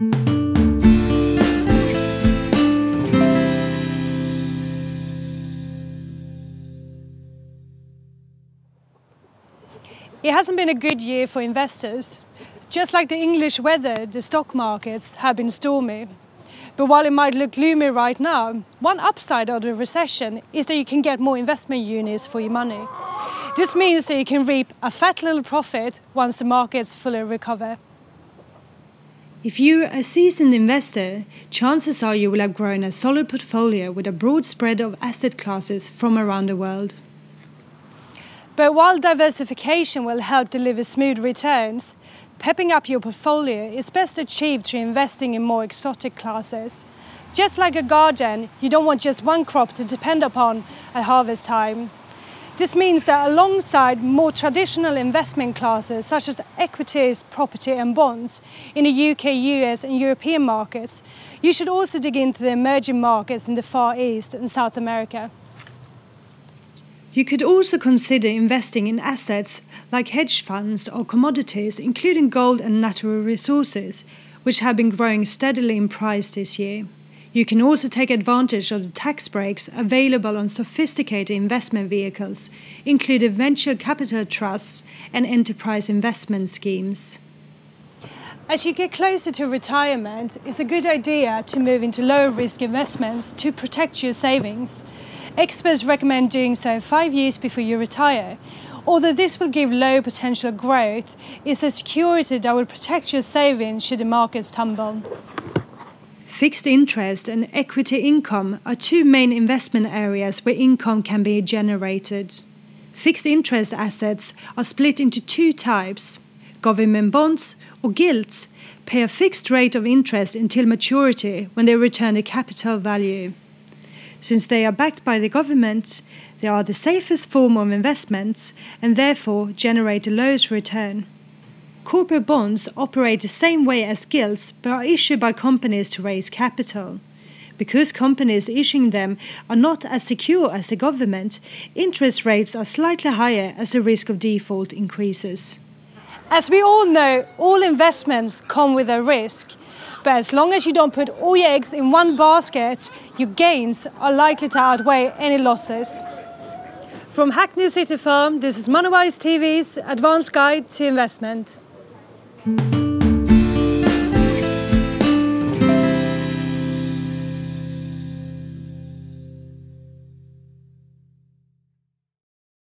It hasn't been a good year for investors. Just like the English weather, the stock markets have been stormy. But while it might look gloomy right now, one upside of the recession is that you can get more investment units for your money. This means that you can reap a fat little profit once the markets fully recover. If you're a seasoned investor, chances are you will have grown a solid portfolio with a broad spread of asset classes from around the world. But while diversification will help deliver smooth returns, pepping up your portfolio is best achieved through investing in more exotic classes. Just like a garden, you don't want just one crop to depend upon at harvest time. This means that alongside more traditional investment classes such as equities, property and bonds in the UK, US and European markets, you should also dig into the emerging markets in the Far East and South America. You could also consider investing in assets like hedge funds or commodities, including gold and natural resources, which have been growing steadily in price this year. You can also take advantage of the tax breaks available on sophisticated investment vehicles, including venture capital trusts and enterprise investment schemes. As you get closer to retirement, it's a good idea to move into lower risk investments to protect your savings. Experts recommend doing so 5 years before you retire. Although this will give low potential growth, it's a security that will protect your savings should the markets tumble. Fixed interest and equity income are two main investment areas where income can be generated. Fixed interest assets are split into two types. Government bonds or gilts pay a fixed rate of interest until maturity when they return the capital value. Since they are backed by the government, they are the safest form of investments and therefore generate the lowest return. Corporate bonds operate the same way as gilts but are issued by companies to raise capital. Because companies issuing them are not as secure as the government, interest rates are slightly higher as the risk of default increases. As we all know, all investments come with a risk. But as long as you don't put all your eggs in one basket, your gains are likely to outweigh any losses. From Hackney City Farm, this is Moneywise TV's Advanced Guide to Investment.